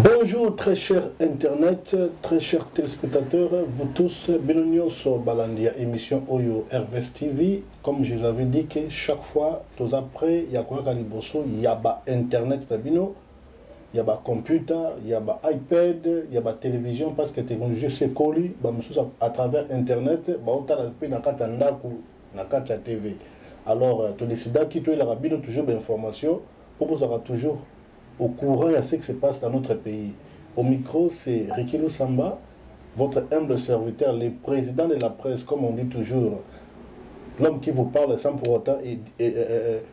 Bonjour très cher Internet, très chers téléspectateurs, vous tous, bienvenue sur Balandia émission Oyo RVS TV. Comme je vous avais dit que chaque fois, tous après, il y a quoi Kaliboso, il y a Internet, il y a computer, il y a iPad, il y a télévision parce que technologie c'est collé, à travers Internet, na TV. Alors, tu décides qui tu es toujours d'informations pour vous avoir toujours au courant de ce qui se passe dans notre pays. Au micro, c'est Ricky Lusamba, votre humble serviteur, le président de la presse, comme on dit toujours, l'homme qui vous parle sans pour autant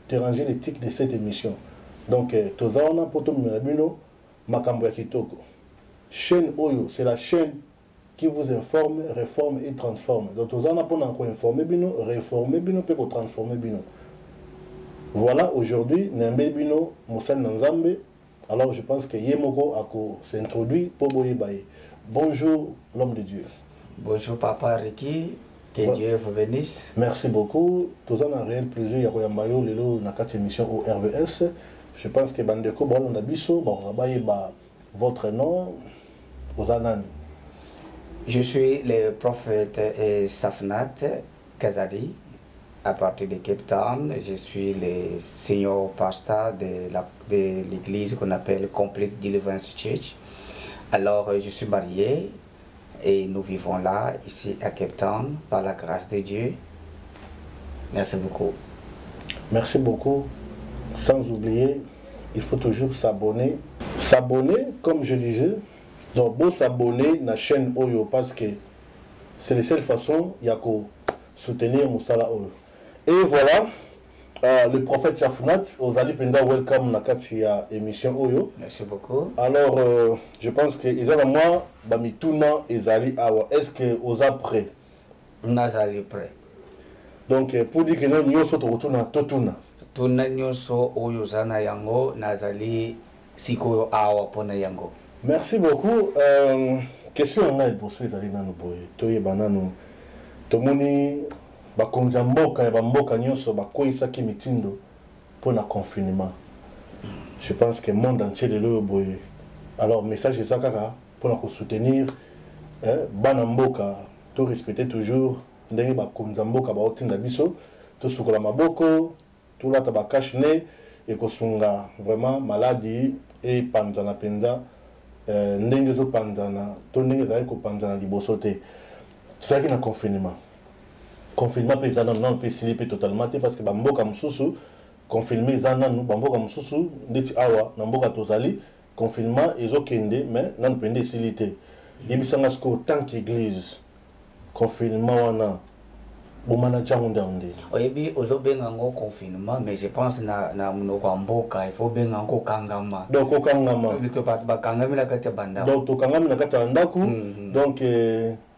déranger l'éthique de cette émission. Donc, Tozaona Poto Mirabino, Makambo Kitoko. Chaîne Oyo, c'est la chaîne qui vous informe, réforme et transforme. Donc, Tozaona Poto encore informer Bino, réformer Bino, peut transformer Bino. Voilà, aujourd'hui, Nembe Bino, Moussa Nanzambe. Alors je pense que Yemoko s'introduit pour Boyebaye. Bonjour l'homme de Dieu. Bonjour papa Ricky, que Dieu vous bénisse. Merci beaucoup. Tous en un réel plaisir, Yakoyambayo, Lelo, na 4 émissions au RVS. Je pense que Bandeko, Balondabiso, votre nom, Ozanan. Je suis le prophète Safnat Kazadi. À partir de Cape Town, je suis le senior pasteur de l'église qu'on appelle Complete Deliverance Church. Alors, je suis marié et nous vivons là, ici à Cape Town, par la grâce de Dieu. Merci beaucoup. Merci beaucoup. Sans oublier, il faut toujours s'abonner. S'abonner, comme je disais, donc bon s'abonner à la chaîne Oyo parce que c'est la seule façon de soutenir Moussala Oyo. Et voilà, le prophète Chafunat, Ozali Penda, welcome na katia émission Oyo. Merci beaucoup. Alors, je pense que Isana moi, Bamituna Ezali Awa. Est-ce que Oza prêt? Nazali prêt. Donc, pour dire que nous sommes retournés à Totuna. Tuna nyoso Oyo Zana Yango, Nazali Siko Awa Pona Yango. Merci beaucoup. Question on a pour ceux Ezali Nano Boy. Toye Banano. Tomoni. Bakonza mboka ya bamboka nyonso bakoisaki mitindo pour le confinement. Je pense que le monde entier de l'eau boye. Alors message ça kaka pour nous soutenir bana mboka to respecter toujours ndenge bakonza mboka ba otinda biso to sukola maboko to lata ba kashne et kosunga vraiment maladie et panzana penza ndenge zo panzana to ndenge za ko panzana liboso te. Tozaki na confinement. Confinement paysan non peut slipper totalement parce que bamboka mususu confinement zana nous bamboka mususu ndeti awa na mboka tozali confinement ezokende mais nan pende silité yebisanga sko tant qu'église confinement wana bomana changu ndande oyebi ozobenga ngo confinement mais je pense na munoko mboka il faut benga ngo kangama donc okangama bito ba kangami na kati banda donc to kangami na kati ndaku donc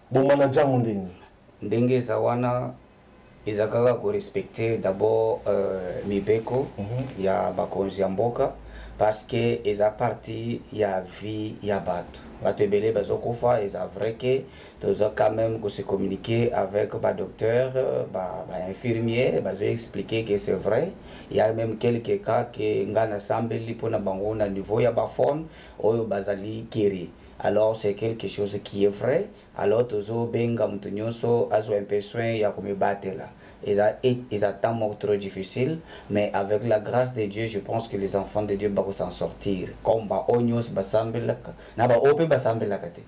bomana changu ndenge ndenge za wana ezakaka ko respecter d'abord mibeko ya bakonzi ya mboka parce que eza parti ya vie ya bato bato ebele bazokufa eza vrai que toza quand même ko se communiquer avec ba docteur ba infirmier bazo expliquer que c'est vrai il y a même quelques cas que ngana sambeli pona bango na niveau ya ba phone oyo bazali kiri. Alors c'est quelque chose qui est vrai. Alors tozo benga mutunyoso azo un peu soin ya comme battre là. Ils attendent trop difficile, mais avec la grâce de Dieu, je pense que les enfants de Dieu vont s'en sortir. Comme ba onyos basambela na ba open basambela kate.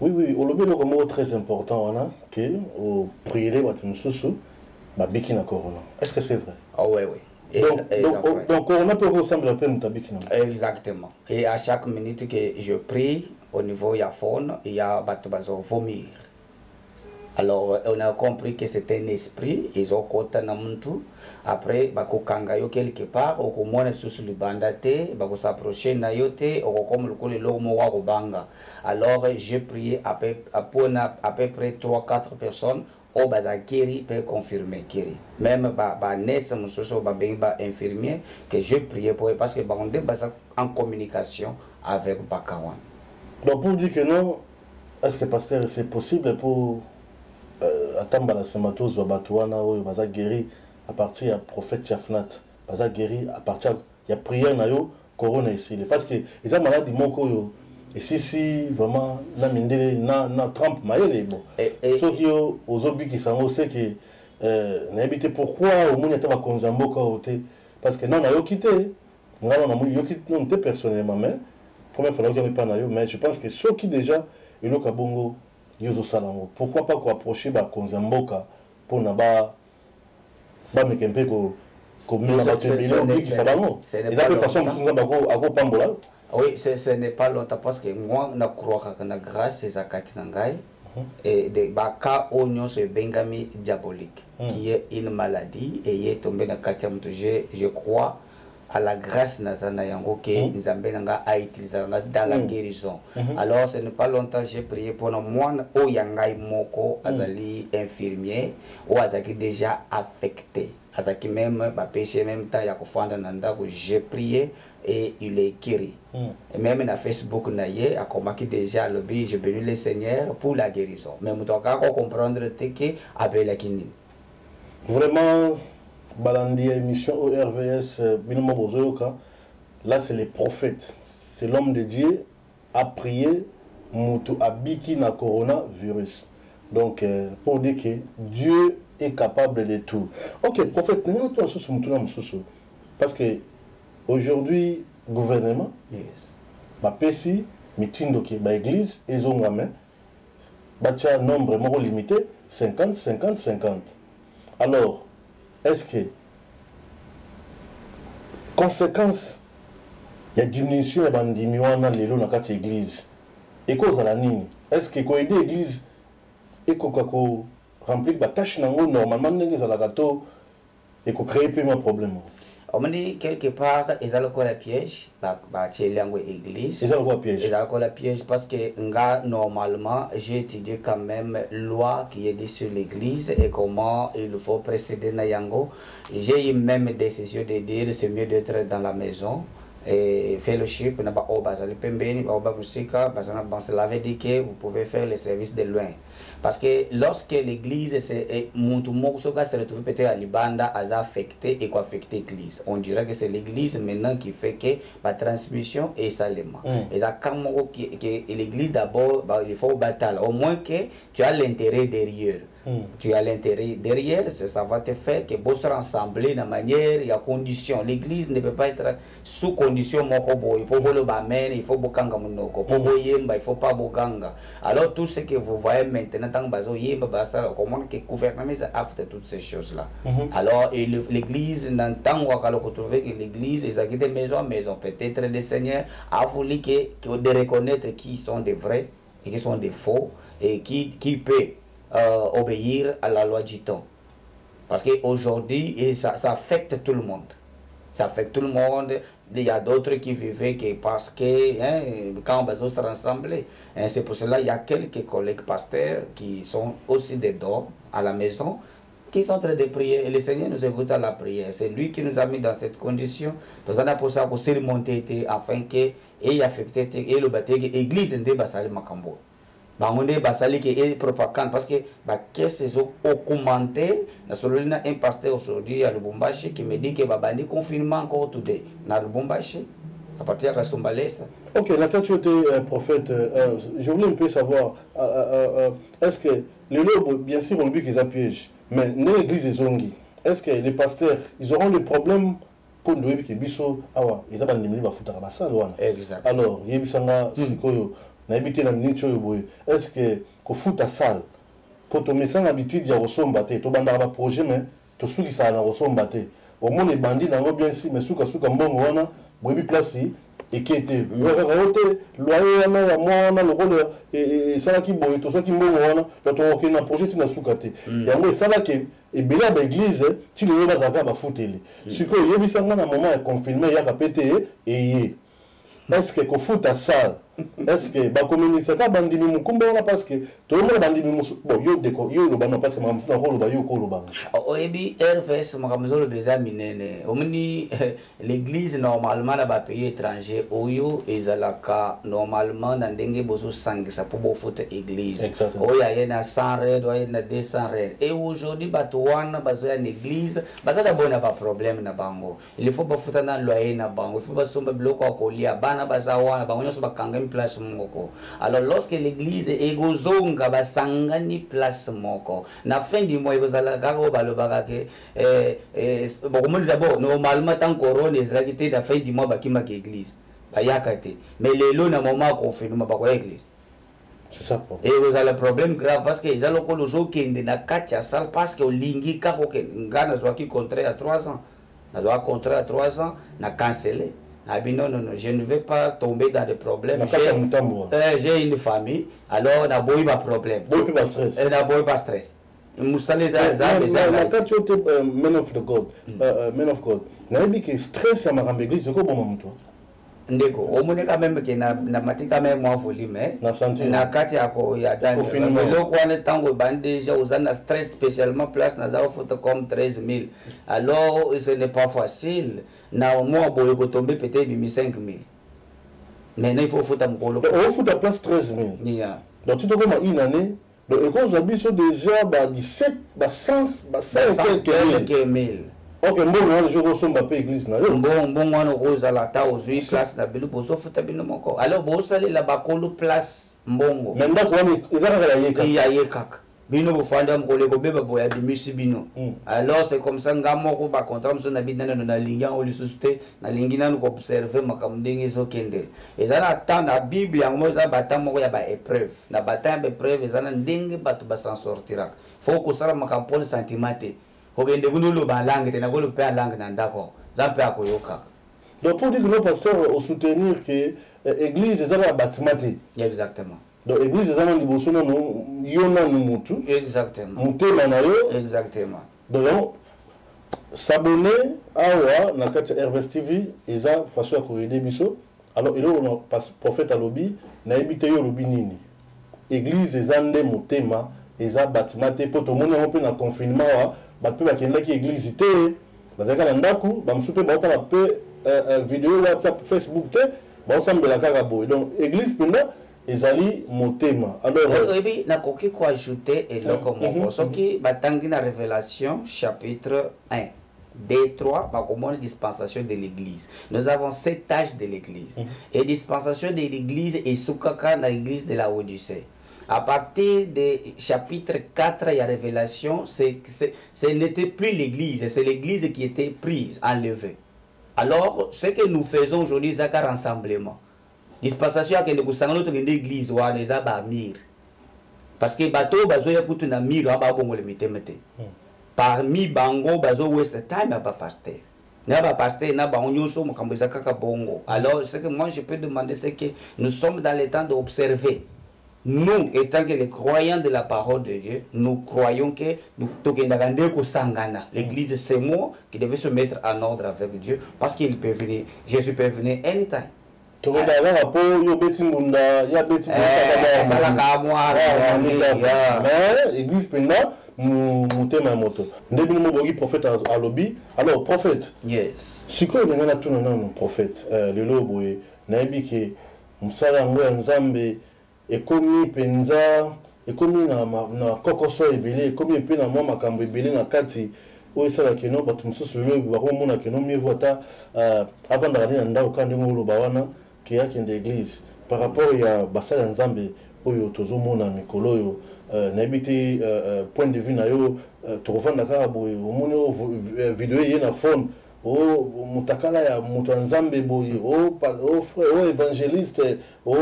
Oui, au lobby le mot très important on a que au prier batunsusu ba biki na corona. Est-ce que c'est vrai? Ah oui. Donc, Corona peut ressembler un peu à exactement. Et à chaque minute que je prie, au niveau de la faune, il y a bateau vomir. Alors, on a compris que c'était un esprit, ils ont côté namuntu. Après, bako kangayo quelque part, au moins sous le bandate, bako s'approcher na yote, au comme le col l'homme wa banga. Alors, j'ai prié à peu près 3-4 personnes. O baza kiri peut confirmer kiri même ba nesse musoso ba benga infirmier que je priais pour parce que on est en communication avec Bakawan. Donc pour dire que non, est-ce que pasteur c'est possible pour attendre la sematos ou batouana ou baza guéri à partir du prophète Chafnat baza guéri à partir il y a prière na yo corona ici parce que ils ont maladie moko et si vraiment na mindele na Trump mayele bon ceux qui aux obi qui sont c'est que na habité pourquoi au monde était ba konzamboka oté parce que non na yo quitté ngala na yo quitté non te personnellement mais première fois que pas na yo mais je pense que ceux qui déjà elo kabongo yozo salango pourquoi pas ko approcher ba konzamboka pour na ba mekempe ko comme la télé obi qui salango et la façon nous sommes à pambola. Oui, ce n'est pas longtemps parce que moi, je crois que grâce à Zakati Nangai, et de Baka Oignon se Bengami diabolique, qui est une maladie et il est tombé dans le je crois à la grâce Nazana Yango que Nzambe Nanga a utilisé dans la guérison. Alors, ce n'est pas longtemps j'ai prié pour moi, au Yangai Moko, Azali infirmier, ou Azaki déjà affecté. Azaki même, péché même temps, Yakofanda Nanda, j'ai prié et il est guéri. Et même dans Facebook, a combattu déjà le but, j'ai béni le Seigneur pour la guérison. Mais nous devons comprendre que avec la Kini. Vraiment, Balandi émission au RVS, là c'est les prophètes. C'est l'homme de Dieu a prié Moutou Abiki na coronavirus. Donc, pour dire que Dieu est capable de tout. Ok, prophète, parce que aujourd'hui, gouvernement, ma PSI, mitindo qui ba église, ils ont un nombre limité, 50, 50, 50. Alors, est-ce que, conséquence, il y a diminution de l'église. Et cause à la ligne, est-ce que quand il y a l'église, et qu'on remplit la tâche normalement, il y a et qu'on crée plus de problème. On me dit quelque part, ils ont encore la piège, l'église. Ils ont encore la piège. Ils ont encore la piège parce que normalement, j'ai étudié quand même loi qui est dit sur l'église et comment il faut précéder Nayango. J'ai eu même décision de dire c'est mieux d'être dans la maison. Et fellowship, n'a pas au bazar, pembeni, au babusika, bazana cela veut dire que vous pouvez faire les services de loin. Parce que lorsque l'église c'est Moutoumousoka se retrouve peut-être à Libanda, a affecté et quoi affecté l'église. On dirait que c'est l'église maintenant qui fait que la transmission est salement. Et ça comme que l'église d'abord, il faut battre. Au moins que tu as l'intérêt derrière. Tu as l'intérêt derrière, ça va te faire que vous serez ensemble de manière, il y a condition. L'église ne peut pas être sous condition, il faut le bamen, il faut bokanga monoko, il faut pas bokanga. Alors tout ce que vous voyez maintenant, comment que le gouvernement a fait toutes ces choses-là. Alors l'église n'entend pas retrouver que l'église, ils ont des maisons, peut-être des seigneurs, a voulu de reconnaître qui sont des vrais et qui sont des faux et qui peut obéir à la loi du temps. Parce qu'aujourd'hui, ça affecte tout le monde. Ça affecte tout le monde. Il y a d'autres qui vivaient que parce que quand on se rassemble, c'est pour cela qu'il y a quelques collègues pasteurs qui sont aussi des dons à la maison, qui sont en train de prier. Et le Seigneur nous écoute à la prière. C'est lui qui nous a mis dans cette condition. Parce qu'on a pour ça qu'on s'est remonté afin que et affecté et le bâtiment l'église de Basali Makambo. Bangonde basali qui est propagande parce que qu'est-ce qu'ils ont commenté na un pasteur aujourd'hui à Lubumbashi qui me dit que babandi confinement encore today na Lubumbashi à partir de Sombalesa. Ok, là quand tu étais prophète, je voulais un peu savoir est-ce que les lobes bien sûr on dit qu'ils appuient mais l'église est zongi. Est-ce que les pasteurs ils auront des problèmes pour nous que biso awa ils ont nimeli ba futa ba salwana. Exact. Alors yebisanga sikoyo est-ce que le foot à salle pour ton message habitude il y a resomba te to banda ba projet mais to suki ça na resomba te au moins les bandits n'ont bien si mais suka mbongo wana bobi place et qui était loyer na ya mwana le rôle et ça qui boy to so ki mbongo wana to ok na projet na suka te yango ça là que et bela ba église ti le ba zaka ba footeli siko yebisanga na moment ya confinement ya ka pété et est-ce que le foot à salle est-ce que ba communiquer ka bandimi mukumba wana parce que tout le monde bandimi musu bon yo deko yo lo bana parce que mamusu na ko lo ba yo ko lo ba oyebi RVS makamzo le beza minene omni l'église normalement na ba pays étranger oyo ezalaka normalement na ndenge bozo sangisa pour bo foot église oya yena 100 red oya na 200 red et aujourd'hui bato wana bazo ya église bazaka bona ba problème na bango il faut ba futa na loyer na bango il faut ba somba biloko akolia bana baza wana bango nyoso bakanga place moko. Alors lorsque l'église egozonga basangani place moko na fin du mois ezala kako balobaka ke bon d'abord normalement tant corona ezala kité na fin du mois bakima ke église bayaka te mais lelo na moment confinement bako église. C'est ça. Et vous avez le problème grave parce que ils ont le jour qui est dans la salle parce que lingi kako ke ngana zwaki contrat à 3 ans. Na zwaki contrat à 3 ans na cancellé. Non, je ne vais pas tomber dans des problèmes. J'ai une famille, alors on a beau pas problème. Pas stress. On a beau pas stress. Quand tu es man of God, n'a pas que stress à ma église, c'est quoi bon toi? Ndeko, au moins quand même que na matika même moi volume na kati yako ya dani le quoi ne tango bande déjà aux ana stress spécialement place na za photo comme 13 000 alors ce n'est pas facile na au moins boyo ko tomber peut-être 5 000 mais il faut foutre mkolo on fout à place 13 000 donc tu dois comme une année donc et quand on habite sur déjà 17 100 quelques mille. Ok, bon, je reçois ma église. Bon, on rose à la ta aux 8 places na bilu bozo futa bino moko. Alors bo sali la bakolo place mbongo. Maintenant quoi il y a yekaka. Bino bo fanda mkole ko beba boya dimisi bino. Alors c'est comme ça ngamo ko ba contrat mso na bidana na linga oli susute na lingina ko observer makamdenge zo kendel. Ezana tant na Bible yango za batamo ya ba épreuve. Na batamo épreuve ezana ndenge batu ba s'en sortira. Faut ko sala makampole sentimenté. Donc pour dire que nos pasteurs ont soutenu que l'église est un bâtiment. Exactement. Donc l'église est un bâtiment. Exactement. Exactement. Donc s'abonner à la RVS TV et ça façon à corriger biso. Alors il y a un prophète à lobby na habité yo lobby nini. Église est un thème et un bâtiment pour tout le monde on peut na confinement bato bakenda ki église te bazaka na ndaku bamsupe baota na pe vidéo WhatsApp Facebook te baosambela kaka boy donc église penda ezali motema alors oui na koki ko ajouter eloko moko soki batangi na Révélation chapitre 1 D3 bakomona dispensation de l'église. Nous avons 7 âges de l'église et dispensation de l'église et sukaka na l'église de la Odyssée. À partir du chapitre 4, il y a révélation, ce n'était plus l'église, c'est l'église qui était prise, enlevée. Alors, ce que nous faisons aujourd'hui, c'est un rassemblement. Dispensation à l'église, l'église, parce que bateau, bazo ya kutu na miro, ababongo le mitemete. Parmi bango, bazo waste time, pas pasteur. N'a pasteur, n'a pas onyoso, mokamboza kaka bongo. Alors, ce que moi je peux demander, c'est que nous sommes dans le temps d'observer. Nous, étant que les croyants de la parole de Dieu, nous croyons que l'église, c'est moi qui devais se mettre en ordre avec Dieu parce qu'il peut venir. Jésus peut venir anytime. L'église pendant nous thème moto. Nous prophète à lobby. Alors prophète. Yes. Si quoi on a tout non prophète. Le lobo naïbi que musala ngwe nzambe ekomi penza ekomi na kokoso ebele ekomi pe na mwa makambo ebele na kati oyo esalaka eno bato mosusu lelo bakomonaka eno mieux ata avandaka nde na ndako ka ndenge oloba wana ke akende église par rapport ya basala ya nzambe oyo tozomona mikolo oyo nayebi te point de vue na yo tokovanda kaka boye omoni oyo video ye na phone o mutakala ya mutu nzambe boye o évangéliste o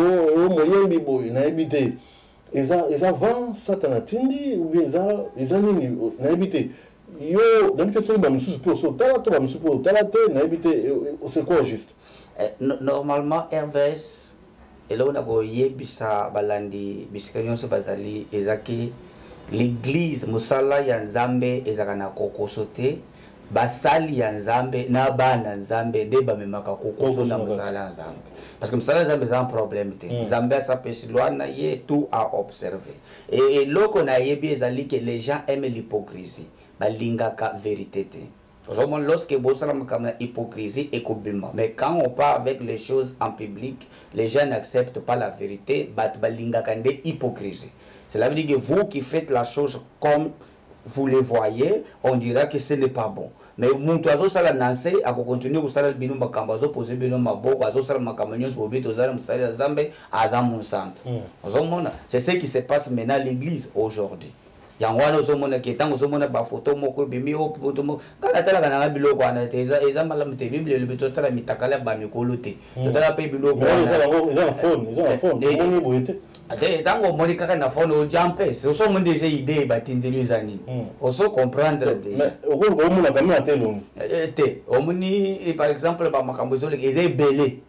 moyembi boye nayebi te eza vent satana tindi ou bien eza nini nayebi te yo nayebi te soki bamosusu mpe osotala to bamosusu mpe otala te nayebi te c'est quoi juste normalement RVS eloko na koyebisa balandi bisika nyonso bazali ezaki l'église mosala ya nzambe ezaka na kokoso te basali ya nzambe na bana nzambe nde bamemaka kokoso na mosala ya nzambe parce que mosala ya nzambe eza un problème te nzambe asapesi loi na ye tout à observer et eloko nayebi ezali que les gens aiment l'hypocrisie balingaka vérité te lorsque bosala makambo na hypocrisie ekobima mais quand on part avec les choses en public les gens n'acceptent pas la vérité bato balingaka nde hypocrisie. Cela veut dire que vous qui faites la chose comme vous le voyez, on dira que ce n'est pas bon. Mais mon oiseau ça la nancé, à continuer au salaire bino makambazo poser bino maboko, oiseau ça la makamanyos bobit aux armes salaire zambe azam centre. C'est ce qui se passe maintenant à l'église aujourd'hui. Yangwana ozomona ketang ozomona ba photo moko bimi o photo mo kana tala kana biloko ana teza eza malamu te bible le beto tala mitakala ba mikolo te. Tala pe biloko eza phone moni boyete. Ade tango moni kaka na phone o jampe so so mon déjà idée batindeli zani. Oso comprendre déjà. Mais o mona kamera telongi. Te omoni par exemple ba makambo zo le eza belé.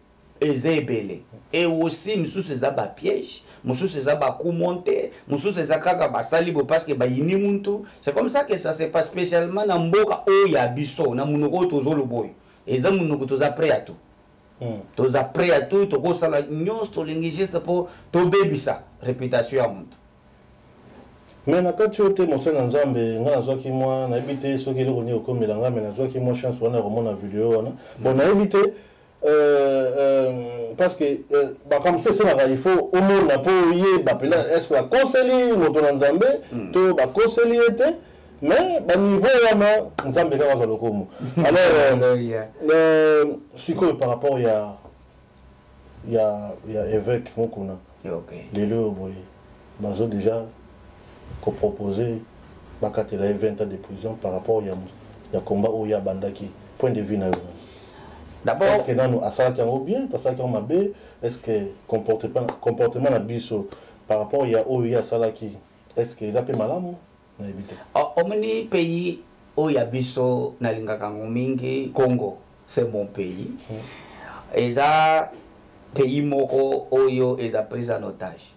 Et aussi misusu eza ba piège, misusu eza ba coup monté, misusu eza kaka basali bo parce que ba yini muntu. C'est comme ça que ça se passe spécialement na mboka o ya biso na munoko tozolo boy. Eza munoko toza prêt à tout. Toza prêt à tout, to ko sala nyos to lingiste po to bebisa réputation ya muntu. Mais na kati ote mosala nzambe nga nazwaki mwa na ebité soki eloko ni okomela nga mais nazwaki mwa chance wana komona vidéo wana. Bon na ebité parce que comme fait ça il faut au moins na po yé ba pena est-ce que la conseiller moto na nzambe to ba conseiller était mais ba niveau wana nzambe ka waza lokomo alors siko par rapport ya évêque mokuna lelo boy bazo déjà ko proposer bakatela 20 ans de prison par rapport ya combat o ya bandaki point de vue na d'abord est-ce que nous asalaki yango bien asalaki yango mabe est-ce que comportement na biso par rapport ya oyo ya asalaki est-ce que eza pe malamu na ebite omoni pays oyo ya biso nalingaka yango mingi Congo c'est mon pays eza pays moko oyo eza prise en otage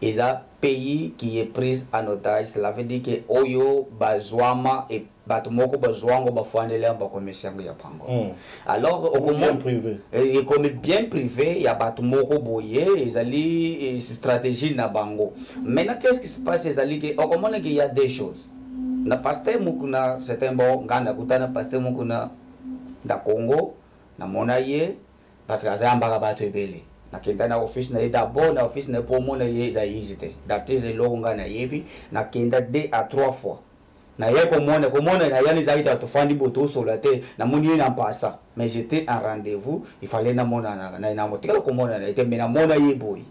eza pays qui est prise en otage cela veut dire que oyo bazwama et bato moko bazwango bafandele ba commerçant ya pango alors au bien privé et comme bien privé ya bato moko boye ezali stratégie na bango maintenant qu'est-ce qui se passe ezali que au comment il y a des choses na pasteur mukuna certain bon ngana kutana pasteur mukuna da Congo na monaye parce que azamba bato ebele na kenda na office na d'abord na office na pour mona ye za hésité d'actiser longa na yebi na kenda 2 à 3 fois na ye komona na yani zaita to fandi boto solate na moni na passa mais j'étais en rendez-vous il fallait na mona na motika komona na était mais na mona ye boy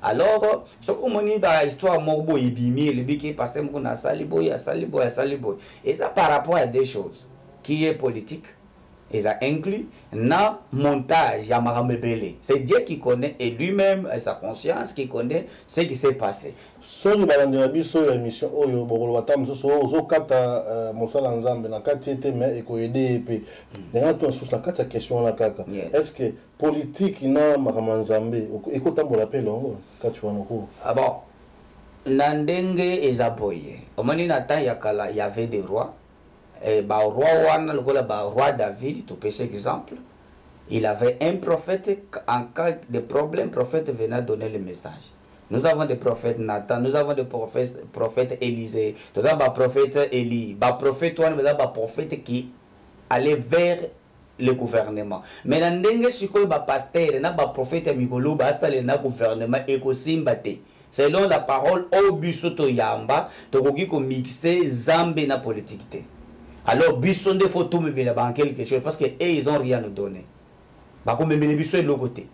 alors ce komoni ba histoire morbo ibimi le biki pasteur mko na sali boy et ça par rapport à des choses qui est politique et ça inclut na montage ya makamebele c'est Dieu qui connaît et lui-même sa conscience qui connaît ce qui s'est passé soki balandi na biso ya émission oyo bokolo batamu so ozokata mosala nzambe na kati ete mais ekoyede pe nga to sous la kati ya question la kaka est-ce que politique na makambo nzambe ekotambola pe longo kati wana ko bon na ndenge eza boye omoni na temps ya kala y avait des rois ba roi wana lokola ba roi David to pese exemple il avait un prophète en cas de problème prophète venait donner le message. Nous avons des prophètes Nathan, nous avons des prophètes Élisée, nous avons des prophètes Élie, des prophètes des prophètes qui allaient vers le gouvernement. Mais dans ndenge sikoyo ba pasteur na ba prophète mikolo ba sala na gouvernement ekosimbate. Selon la parole au bisoto yamba to koki ko mixer zambe na politique. Alors biso nde faut tout me en quelque chose parce que ils ont rien à donner. Ba ko memele biso de l'autre côté.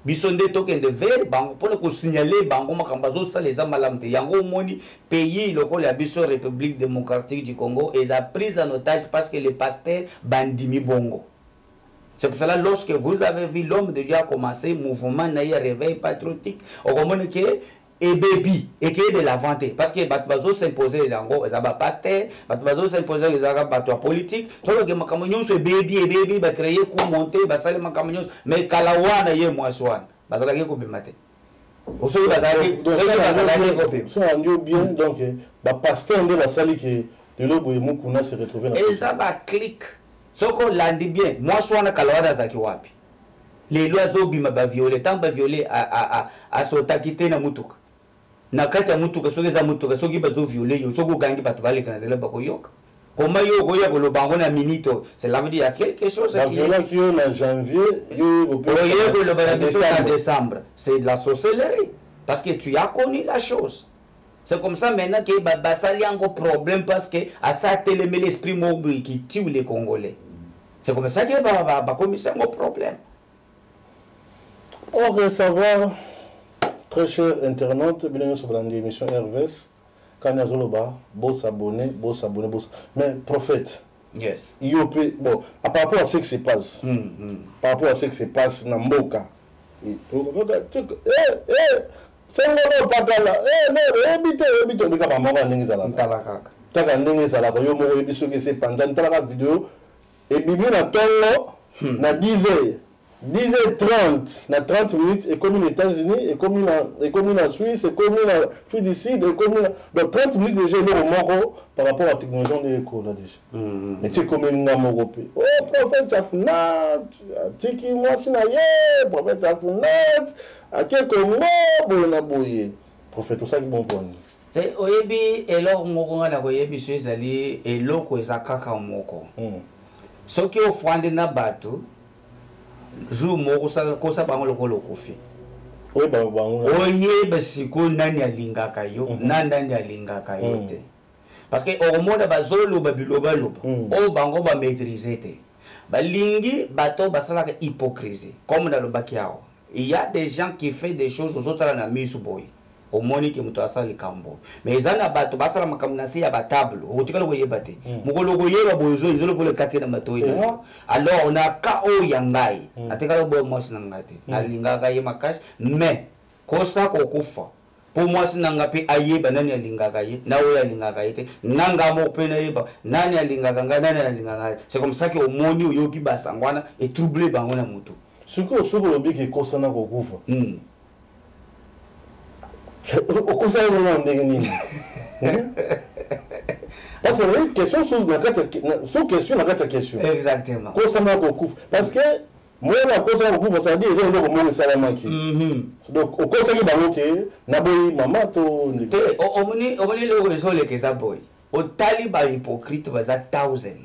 Bisonde token de ver bango pour le signaler bango makambazo ça les amalamte yango moni pays local la biso République démocratique du Congo et a pris en otage parce que les pasteurs bandimi bongo. C'est pour cela lorsque vous avez vu l'homme de Dieu a commencé mouvement naïe réveil patriotique au comment que et baby et qui est de la vente parce que batbazo s'imposer dango ça va pasteur batbazo s'imposer les arabes bateau politique tout le makamagnon ce baby va créer coup monter va saler makamagnon mais kalawana ye mwaswan bazala ke ko bimate oso bazali donc ça bien donc ba pasteur de la sali que le boye mukuna se retrouver dans et ça va clic ce qu'on l'a dit bien moi soit na kalawada zaki wapi les lois zobima ba violer tant ba violer à sotakite na mutuka na kati ya mutuka soki za mutuka soki bazo violer yo soko gangi bato bale kanzela bakoyoka comment yo goya ko lo bango na minito cela veut dire il y a quelque chose qui violer qui en janvier yo le en décembre c'est de la sorcellerie parce que tu as connu la chose. C'est comme ça maintenant que Basali a un problème parce que à ça télémé l'esprit mobile qui tue les Congolais. C'est comme ça que va commettre un problème. On va savoir, très chers internautes, bienvenue sur l'émission RVS. Quand nous avons beau s'abonner. Mais prophète, yes. Bon, par rapport à ce qui se passe, par rapport à ce qui se passe dans Mboka, c'est un peu pakala ebite bika ba mama ndenge zala taka ndenge zala ko yo mo ebiso ke se pendant la vidéo et bibi na tongo na 10h30 na 30 minutes et comme aux États-Unis et comme en Suisse et comme en Afrique du Sud et comme donc 30 minutes déjà le moko par rapport à la technologie de l'éco là déjà mais tu comme nga moko pe oh prophète Chafunat tiki moi sinaye prophète Chafunat à quel Congo bona boye prophète tout ça qui bon point c'est oyebi eloko moko na koyebi so ezali eloko ezakaka moko soki ofwande na bato jour moko kosa bango lokolo kofi oyeba siko nani alingaka yo nani alingaka yo te parce que okomona bazoloba biloba loba oyo bango bamaîtrise te balingi bato basalaka hypocrisie comme nalobaki awa il y a des gens qui font des choses aux autres na misu boy au moni ki muto asali kambo mais ezana bato basala makambo na ya batable otikala ko yebate mukolo ko yeba bozo izolo ko le kakena matoyi alors on a ka o yangai atikala bo mosi nangati alinga ka yema cash mais kosa ko kufa pour moi sinanga pe ayeba nani alinga ka ye na o alinga ka yete nanga mo pe na yeba nani alinga ka nani alinga ka c'est comme ça que au moni oyoki basangwana et troubler bango na mutu suko le biki kosa na ko kufa au conseil de l'année. Parce que les questions sont questions dans cette question. Exactement. Parce que moi, la cause de la ça dit que c'est un salamaki. Donc, au conseil de l'année, Naboy, maman, to. Omoni le réseau les Kezaboy. Au taliban hypocrite, vas à 1000.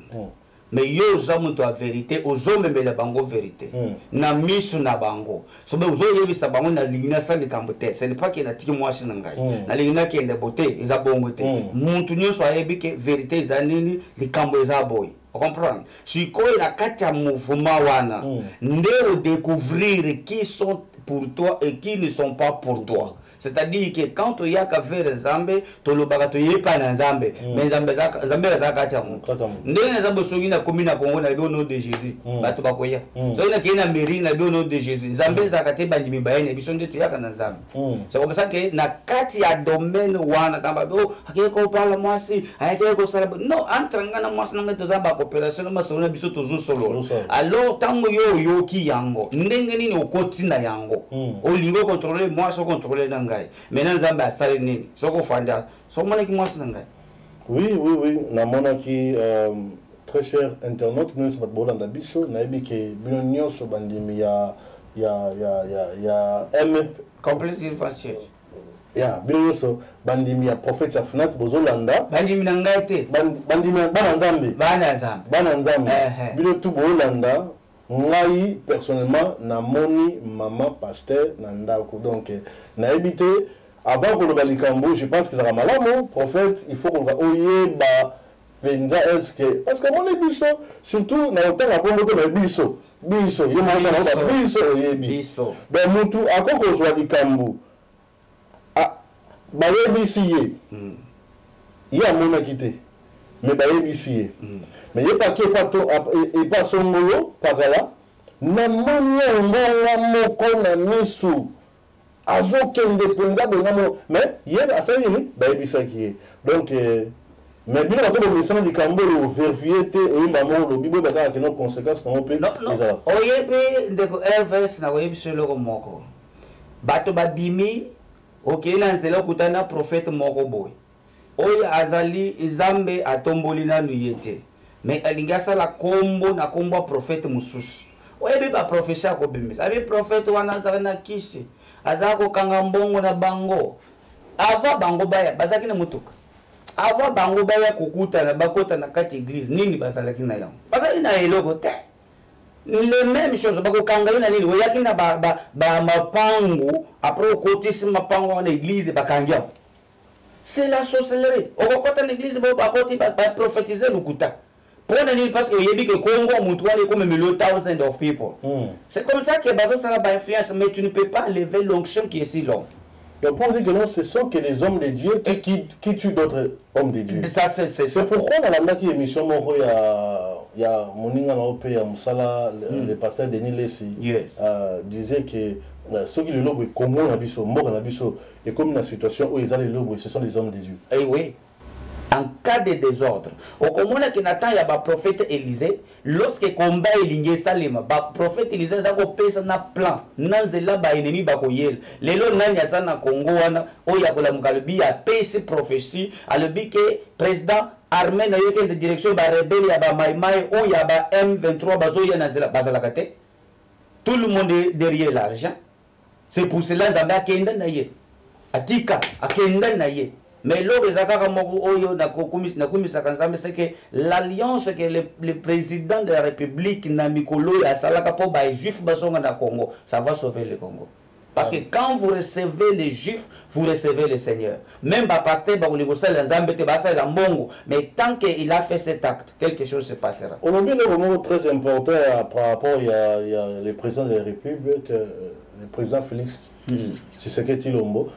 Mais yo zamu to vérité ozo memela bango vérité na misu na bango so be ozo yebisa bango na lingina sa de kambote ce n'est pas que na tiki mwasi na ngai na lingina ke nde bote eza bongo te muntu nyonso ayebi ke vérité za nini likambo eza boy on comprend si ko na kati ya mouvement wana nde o découvrir qui sont pour toi et qui ne sont pas pour toi. C'est-à-dire que quand tu y a qu'à faire Zambé, tu le bagas tu y es pas dans Zambé, mais Zambé ça gâte à mon. N'est Zambé sogi na commune à Congo na au nom de Jésus. Batu bakoya. So il a qui na mairie na au nom de Jésus. Zambé ça gâte bandimi baene bison de tu y a qu'à dans Zambé. C'est comme ça que na kati ya domaine wana kamba do akeko parle moi si akeko sala non entre ngana moi nanga to Zamba coopération ma sona biso toujours solo. Alors tango yo ki yango ndenge nini okoti na yango. Olingo contrôler moi so contrôler na maintenant Zambé a salé nini soko fanda so mona ki mwasi nanga oui na mona ki très cher internaute nous sommes bolanda biso na yebi ke bino nyonso bandimi ya M complete information ya bino nyonso bandimi ya prophète Chafunat bozolanda bandimi na ngai te bandimi bana Nzambe bino tu bolanda ngai personnellement na moni maman pasteur na ndako donc na habité avant que le balikambo je pense que ça va malamu prophète il faut qu'on va oyeba penza est-ce que parce que mon biso surtout na hotel na bongo na biso yo mona na biso oyebi biso ben mutu akoko zwa likambo ba yebisi ye ya mona kité mais ba yebisi ye mais il n'y a pas que pas son mot par là na moni ngala moko na misu azo kende penza bonamo mais hier à ça yini ba ebisa ki donc mais bien la ko mission di kambo le vérifier te e maman lo bibo ba ka no conséquences on peut non oyebi ndeko RVS na oyebi solo ko moko bato babimi okena nzela kutana prophète moko boy oyo azali Nzambe atomboli nanu yete mais alingi asala kombo na kombo prophète mususu oyebi ba professeur ko bimisa abi prophète wana azali na kisi azali kokanga mbongo na bango ava bango baya bazaki na mutuka ava bango baya kokutana bakota na kati église nini bazalaki na yango bazali na eloko te le même chose bakokanga yo na nini oyaki na ba mapango après okotisi mapango na église bakangi yango c'est la sorcellerie okokota na église bakoti ba prophétiser lukuta prenez nini parce que oyebi que Congo mutuali comme 1,000,000 of people c'est comme ça que bazo sala ba influence mais tu ne peux pas lever l'onction qui est si long. Donc pour dire que non, ce sont que les hommes de Dieu qui tuent d'autres hommes de Dieu. C'est pourquoi dans la dernière émission, il y a Moninga Naope, Moussala, le pasteur Denis Lessi, disait que ceux qui le lobent est commun, et comme la situation où ils ont les lobes, ce sont les hommes de Dieu. Eh oui. En cas de désordre, au commun qui n'attend y a un prophète Élisée, lorsque combat Élingé Salema, le prophète Élisée a un na plan, nanzela ba ennemi ba koyel. Lelo nanya sana Congo wana, o ya kola mukalobi ya PC prophétie, alobi que président armé na yoke de direction ba rebelle ya ba maïmaï ou ya ba M23 bazo ya nazela bazalakate. Tout le monde est derrière l'argent. C'est pour cela Nzambe akenda na ye. Atika akenda na ye. Mais c'est que l'alliance que le président de la République Namikolo et Asalaka pour les Juifs na Congo, ça va sauver le Congo. Parce que quand vous recevez les Juifs, vous recevez le Seigneur. Même le pasteur, mais tant qu'il a fait cet acte, quelque chose se passera. On a bien un moment très important par rapport à le président de la République, le président Félix Tshisekedi Tshilombo,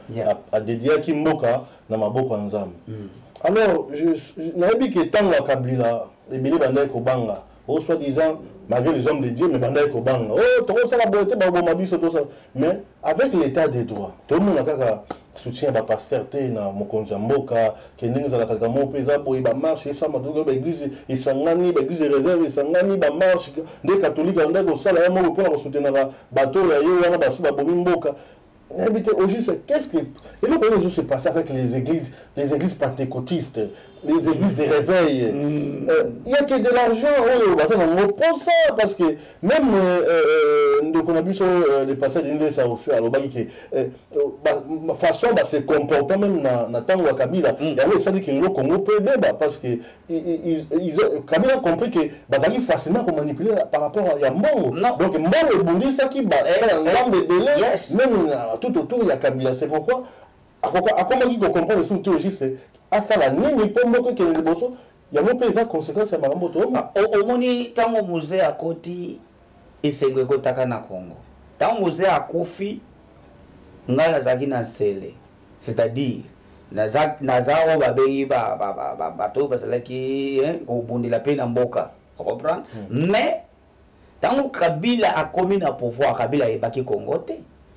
a dédié à Kimboka dans ma boka Nzambe. Alors, je n'avais dit que tant la Kabila, les bénis bandai Kobanga, soi-disant, malgré les hommes de Dieu, mais bandai Kobanga, oh, tout ça la beauté, tout ça. Mais avec l'état des droits, tout le monde a soutien à pasteur na mokonzi mboka kendenge za la kagamo peza boye ba marche ça maduga ba église isangani ba église réserve isangani ba marche des catholiques ndako sala ya mo pour soutenir bateau ya yo wana basi ba bomi mboka. Au juste, qu'est-ce que. Et là, comment se passe avec les églises pentecôtistes, les églises de réveil. Il n'y a que de l'argent, on pense ça, parce que même on a vu sur les passages de l'Indé, ça au fait, alors, ma façon de se comporter, même dans Tango à Kabila, il y avait ça dit que le Congo peut débat, parce que Kabila a compris que Bazali facilement manipuler par rapport à Mbongo. Donc, Mbongo est bondi, ça qui bat, un de délai, même tout autour, il y a Kabila. C'est pourquoi, à comment il comprend le sous-tout, c'est à ça la nuit, il peut moquer que les bossos, il y a mon pays de conséquences à Maramboto. Au moni, tant au musée à côté, et c'est le Kotaka na Congo. Tant au musée à Kofi, nga nazaki na sele. C'est-à-dire, nazao babei bato basalaki au bondi la peine en boka. Vous comprenez? Mais, tant que Kabila a commis na pouvoir, Kabila est baki Congo.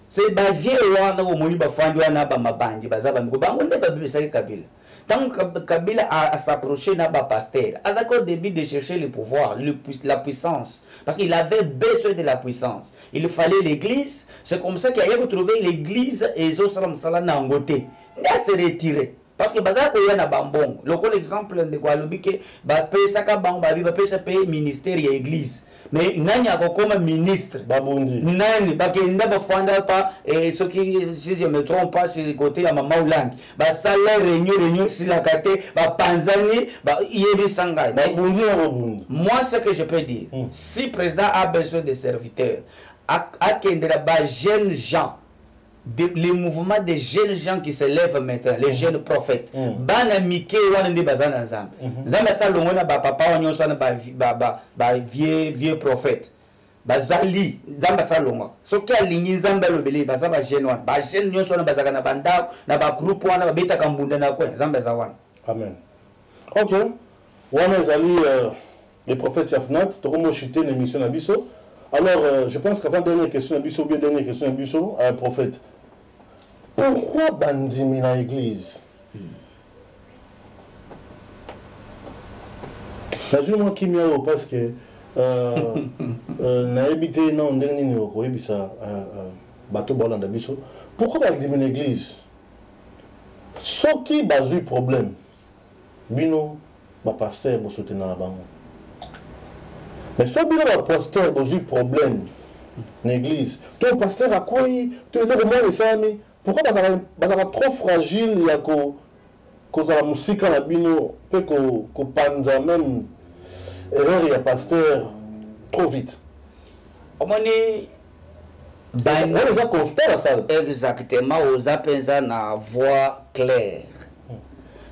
C'est ba vieux wana au moni ba fandi wana ba mabandi bazaba mikubango nde ba bisaki Kabila. Tant que Kabila a s'approché na ba pasteur, au début de chercher le pouvoir, la puissance, parce qu'il avait besoin de la puissance. Il fallait l'église. C'est comme ça qu'il a retrouvé l'église et Zosalam Sala Nangote. Il a se retiré. Parce que Bazako y a Bambon. Le exemple de Guadeloupe, ba Pesaka Bambabi, ba Pesaka ministère et église. Mais nani a comme ministre Babundi nani bakenda bafanda pa ce qui si je me trompe pas c'est côté ya mama Ulangi ba sala réunion si la kate ba panzani ba yebi sangai Babundi na Babundi. Moi ce que je peux dire si président a besoin de serviteurs a kendra ba jeunes gens les mouvements des jeunes gens qui se lèvent maintenant, les jeunes prophètes. Bana Mike wana ndi bazana nzambe. Nzambe salongo na ba papa wanyo sana ba vieux prophète. Bazali nzambe salongo. Soki alingi nzambe lobele baza ba jeune wana. Ba jeune nyonso na bazaka na banda na ba groupe wana ba beta kambunda na kwa nzambe za wana. Amen. OK. Wana zali les prophètes Yafnat, to komo chité l'émission na biso. Alors je pense qu'avant dernière question na biso bien dernière question na biso à un prophète. Pourquoi bandimi dans l'église? Moi qui m'y a parce que n'a habité non dernier numéro ça bateau balan d'abisso. Pourquoi bandimi dans l'église? Ce qui base problème bino bapasteur bosoutenir na bango. Mais so bino bapasteur bozwi problème na église, to pasteur akwei, to eloko moko esami, pourquoi bazala trop fragile ya kozala musika na bino mpe kopanza même erreur ya pasteur trop vite? Omoni exactement aux apenza na voix claire.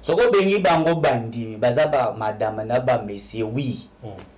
Soko bengi bango bandimi baza ba madame na ba monsieur oui.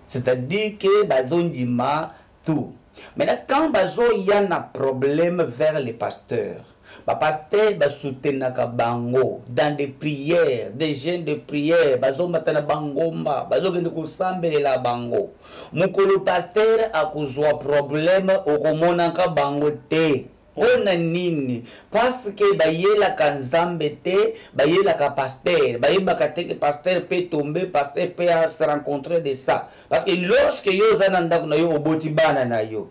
C'est-à-dire que bazondima tout. Maintenant quand bazo y a un problème vers les pasteurs, ba pasteur ba soutenaka bango dans des prières, des jeûnes de prière, bazo matana bangomba, bazo kende kusambela bango. Mukolo pasteur akuzwa problème okomonaka bango te. Ona nini? Parce que bayela kanzambe te, bayela ka pasteur, bayeba ka te que pasteur peut tomber, pasteur peut se rencontrer de ça. Parce que lorsque yo zananda na yo obotibana na yo.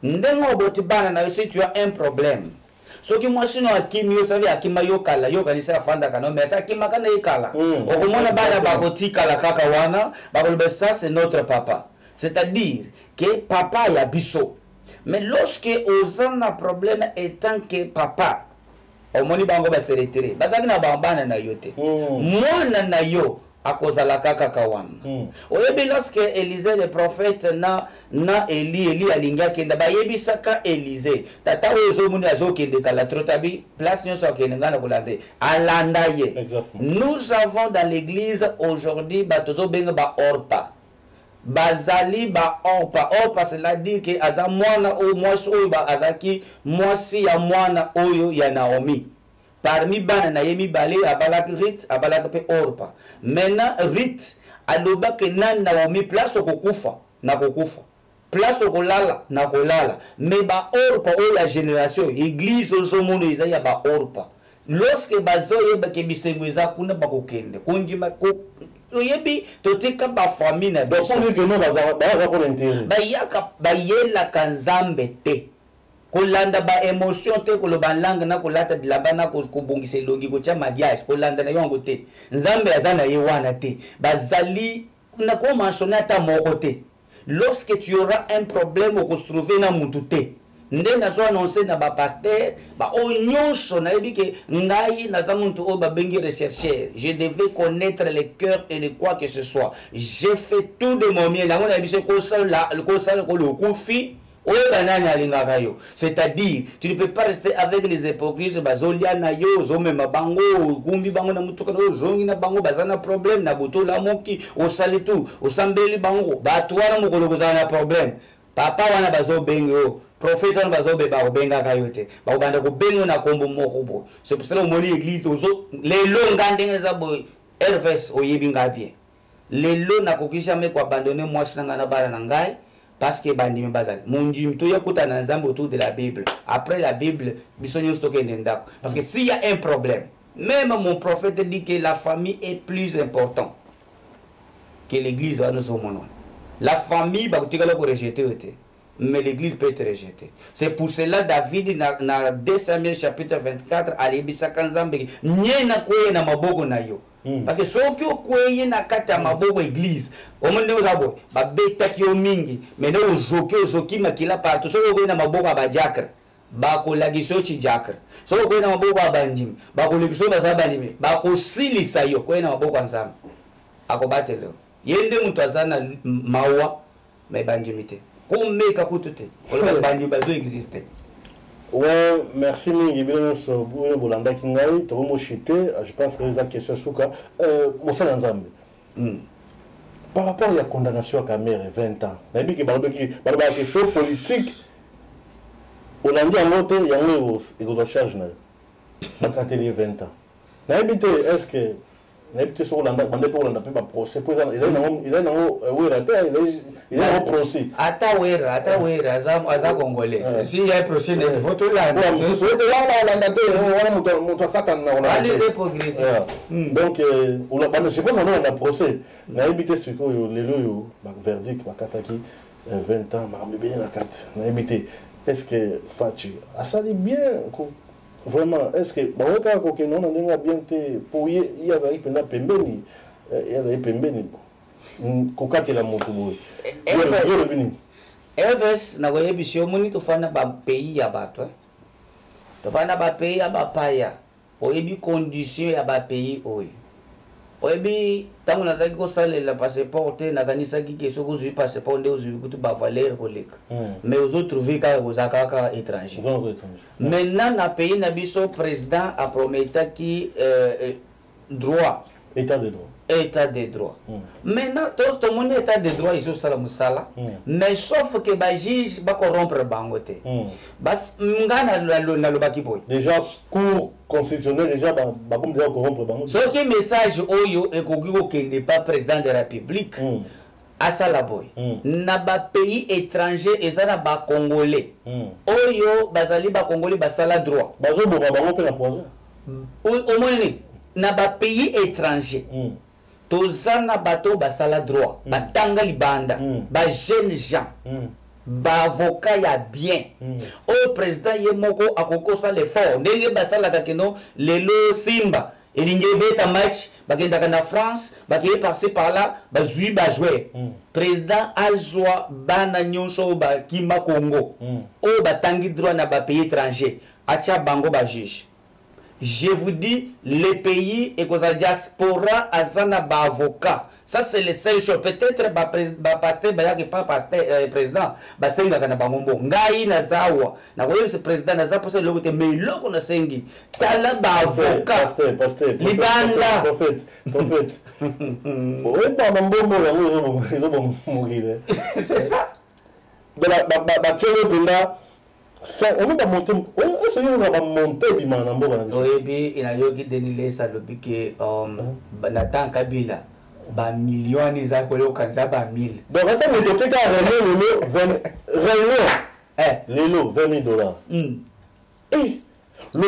Ndengo obotibana na yo si tu as un problème. So ki mwashino akimi yo savi akima yo kala yo kanisa afanda kano mais ça akima kana yikala. Okomona bana bakoti kala kaka wana, bakoloba ça c'est notre papa. C'est-à-dire que papa ya biso. Mais lorsque on a un problème étant que papa, au moni bango ba se retirer. Basaki na bambana na yote. Mwana na yo akozala kaka kawana. Oyebi lorsque Élisée le prophète na Eli alinga kenda ba yebi saka Élisée. Tata wezo muni azo kende kala trotabi place nyo so kende ngana kolande. Alanda ye. Nous avons dans l'église aujourd'hui batozo benga ba orpa. Bazali ba orpa cela dit que aza mwana o mwasi oyo ba azaki mwasi ya mwana oyo ya Naomi. Parmi bana na yemi bale abalaki Rit abalaki pe orpa. Maintenant Rit aloba ke na Naomi place okokufa na kokufa. Place okolala na kolala. Mais ba orpa oyo la génération église ozo mono eza ya ba orpa. Lorsque bazo yeba ke bisengo eza kuna bakokende konjima ko oyebi totika ba famille na donc on dit que non baza ko l'intérêt bayela kanzambe te kolanda ba émotion te koloba langue na kolata bilamba na kobongisa elongi kotia mariage kolanda na yongo te nzambe azana ye wana te bazali na ko mentionner ata moko te. Lorsque tu auras un problème au trouver na mutu te nde nazo annoncer na ba pasteur ba onyonso na yebi ke ngai naza muntu o ba bengi rechercheur, je devais connaître les cœurs et de quoi que ce soit. J'ai fait tout de mon mieux na mona biso ko sala ko le kufi o banani alingaka yo. C'est-à-dire tu ne peux pas rester avec les hypocrites bazolia na yo zo mema bango kumbi bango na mutuka no zongi na bango bazana problème na boto la moki o sali tout o sambeli bango ba tuana mukolo kozana problème papa wana bazo bengi o prophète on bazobe ba obenga kayote ba obanda ko bengo na kombo moko bo. C'est pour cela moni église ozo les longa ndenge za boy RVS oyebi ngabie les lo na kokisha me ko abandonner moi sinanga na bala na ngai parce que bandimi bazali munji mto yakuta na nzambe autour de la Bible. Après la Bible bisonyo stocké ndako parce que s'il y a un problème, même mon prophète dit que la famille est plus important que l'église à nous mono. La famille ba kutikala ko rejeter mais l'église peut être rejetée. C'est pour cela David na 2 Samuel chapitre 24 alibisa kanzambe nyena kweye na maboko na yo. Parce que soki okweye na kati ya maboko église omonde ozabo ba beta ki o mingi mais no ozoki makila partout soki okweye na maboko ya badiakre bakolagiso chi diacre soki okweye na maboko ya bandimi bakolagiso bazabandimi bakosilisa yo kweye na maboko ya nzambe akobatele yende mutu azana mawa mais bandimi te komeka kutute olba bandi bazo exister. Ouais, merci mingi bien so buye bolanda kingai to mo chité, je pense que la question souka mosala nzambe. Par rapport à la condamnation à Kamere 20 ans. Na bi ki ba question politique olandi a monté yango et go charge na. Ba kateli 20 ans. Na bi est-ce que n'habite sur l'anda bande pour l'anda pas procès pour ils ont raté ils ont procès ata wera za congolais si il y a un procès il faut tout là on souhaite là l'anda on monte satan na on a les hypocrisie donc on a pas je sais pas on a procès n'habite sur les loyo verdict bakataki 20 ans mais bien la carte n'habite est-ce que Fachi a sali bien vraiment est-ce que baoka ko ke non ndinga bien te pour y a zali pena pembeni yazali pembeni kokatela moto boye Elvis na koyebisa yo moni tofanda bapays ya bato tofanda bapays ya bapaya oyebi condition ya bapays oyo oyebi ntango nazalaki kosalela passeport te nakanisaki ke soki ozwi passeport nde ozwi kutu bavaleur koleka mais ozotrouve kaka koza kaka étranger maintenant na pays na biso président aprometaki droit état de droit état de droit maintenant tout le monde état de droit ici au Salamoussala mais sauf que ba juge ba corrompre bango te bas ngana na lobaki boy déjà cour constitutionnel déjà ba comme déjà corrompre bango ce qui message oyo e koki ko kende pas président de la république asala boy na ba pays étranger ezana ba congolais oyo bazali ba congolais basala droit bazo boka bango pe na poison au moins na ba pays étranger tozana bato basala droit batanga libanda ba jeunes gens ba avocat ya bien au président ye moko akokosa l'effort ndenge basala kakeno lelo Simba elinge beta match bakendaka na France bakiye passer par là bazui ba jouer président azwa bana nyonso ba kima Congo o batangi droit na ba pays étranger acha bango ba juge. Je vous dis, les pays et la diaspora, azana ba avocat. Ça c'est le seul chose. Peut-être ba pasteur, ba yaki pas pasteur président, ba senga kana bangombo. Ngai na zawa. Na koyo ce président na zapo se lokote mais loko na sengi. Tala ba avocat. Pasteur. Libanda. Prophète. Oui, pas bambombo yango ezo mourir. C'est ça. Ba tchelo penda. On va monter, on va monter bimana mboka na biso. Oyebi inayoki denile salobi ke Nathan Kabila ba millions za koyoka nza ba 1000. Donc ça me dit que réunion $20. Eh le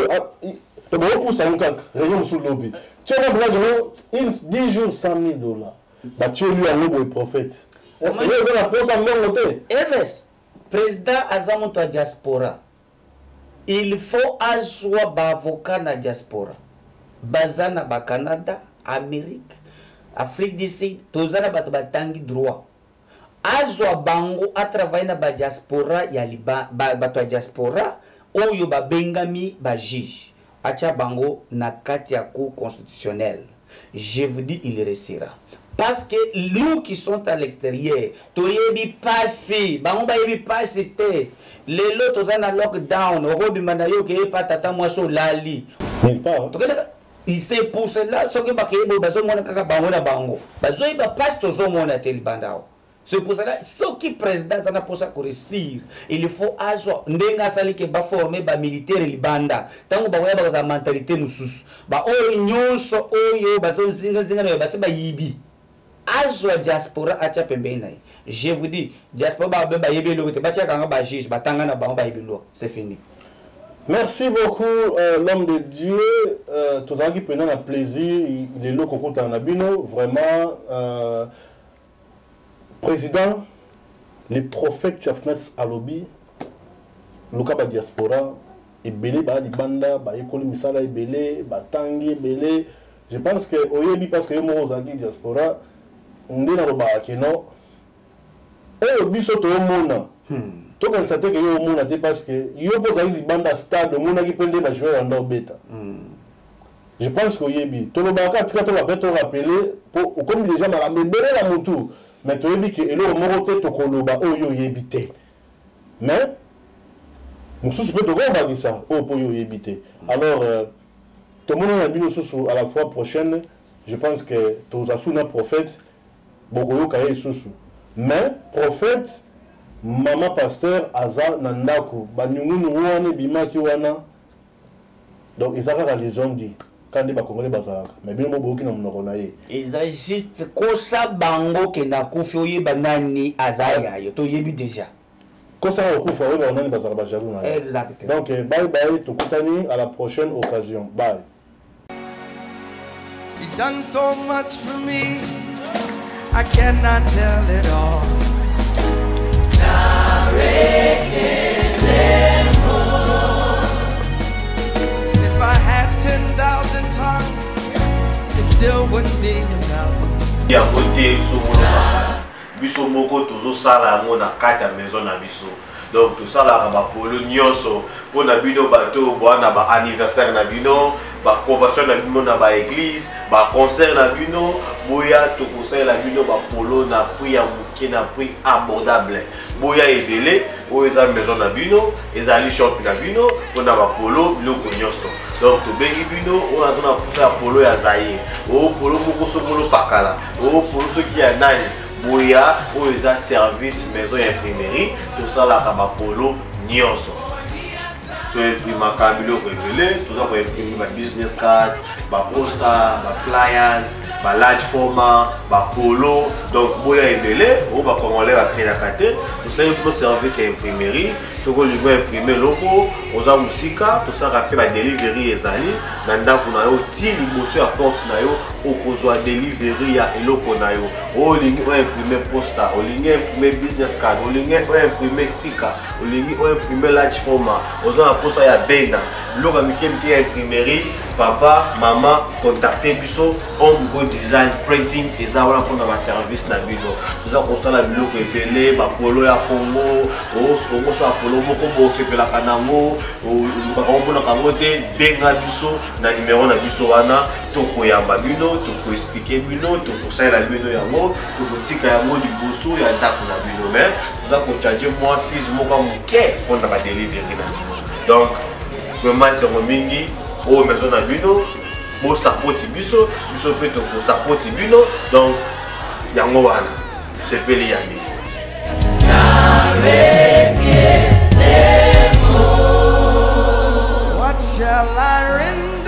bon pour ça on réunion sous lobby. Tu as besoin 10 jours $100,000. Bah tu lui a le prophète. Est-ce que vous la pose en monter? Efes président azamonto a diaspora il faut azwa ba avocat na diaspora bazana ba Canada Amérique Afrique du Sud tozana bato batangi droit azwa bango a travailler na ba diaspora ya bato ya diaspora oyo ba bengami ba juge acha bango na kati ya cour constitutionnelle. Je vous dis il restera. Parce que nous qui sommes à l'extérieur, toyebi passé, bango ba yebi passé te, les lots en lockdown, robi manayo ke pa tata moi so lali. Mais pas. Il c'est pour cela ce que ba ke bo bazo mona kaka bango na bango. Bazo ba passe tozo mona tel bandao. C'est pour cela ce qui président ça na pour ça réussir, il faut azo ndenga sali ke ba former ba militaire libanda. Tango ba ya ba za mentalité mususu. Ba o nyonso oyo bazo zinga no ba se ba yibi. Azwa diaspora acha pembeni. Je vous dis, diaspora ba yebi lo te ba tia kanga ba juge ba tanga na ba yebi lo. C'est fini. Merci beaucoup l'homme de Dieu. Tous ceux qui prennent un plaisir, il est là qu'on compte en abino. Vraiment, président, les prophètes Chafnats Alobi, Luka ba diaspora, et belé ba di banda, ba ekoli misala e belé, ba tangi belé. Je pense que oyebi parce que yo mo ozaki diaspora. On na roba keno o biso to mona to kan sa te ke yo mona te parce que yo poza li banda stade mona ki pende ba jouer en beta. Je pense que yebi to roba ka tika to ba to rappeler pour comme les gens m'a bébé la mutu mais to yebi ke elo moko te to koloba o yo yebi te mais mususu peut to ba ki ça o po yo yebi te. Alors tout le monde a dit à la fois prochaine. Je pense que tous les prophètes beaucoup de choses. Mais prophète, maman pasteur, Aza Nandaku, Banyungu Wane Bimaki Wana. Donc ils ont raison dit quand les Congolais bazalaka. Mais bien beaucoup qui n'ont pas eu. Ils ont juste kosa bango ke na kufioye banani Azaya yo to yebi déjà. Kosa okufa we banani bazalaka jaru na. Exactement. Donc bye bye tukutani à la prochaine occasion. Bye. He's done so much for me, I cannot tell it all. If I had 10,000 tongues, it still wouldn't be enough. ya côté songolo biso moko tozo sala yango na kati ya maison na biso. Donc tout ça là ba polo nyonso pour na bino bato boana ba anniversaire na bino ba convention na bino na ba église ba concert na bino boya to conseil la bino ba polo na prix ya muke na prix abordable boya ebele o eza maison na bino ezali shop na bino pona ba polo biloko nyonso. Donc to bengi bino o azona pousa polo ya zaye o polo moko songolo pakala o polo soki ya nani boya o eza service maison ya imprimerie tout ça là ba polo nyonso. To imprime kabilo ko ebele to za ko imprime ba business card ba poster ba flyers ba large format ba polo. Donc boya ebele o ba congolais ba créer la carte tout ça un service ya imprimerie soko ligo imprimer loko oza musika tout ça rappel ba delivery ezali na ndako na yo ti liboso ya porte na yo okozwa delivery ya eloko na yo o lingi o imprimer poster o lingi imprimer business card o lingi o imprimer sticker o lingi o imprimer large format oza na poster ya benda loka mikemike ya imprimerie papa mama contacter biso on go design printing eza wana mpona ba service na bino oza kosala biloko ebele ba polo ya Congo o so apolo moko bo sepelaka nango okaka kango te benga biso na numéro na biso wana tokoyamba bino tokoexplike bino tokosalela bino yango tokotika yango liboso ya ndako na bino mais oza kocharge mwa fees moko moke mpona ba delivery na bino. Donc vraiment c'est mingi o maison na bino bo sapoti biso biso pe toko sapoti bino. Donc yango wana sepeli ya bino. What shall I render?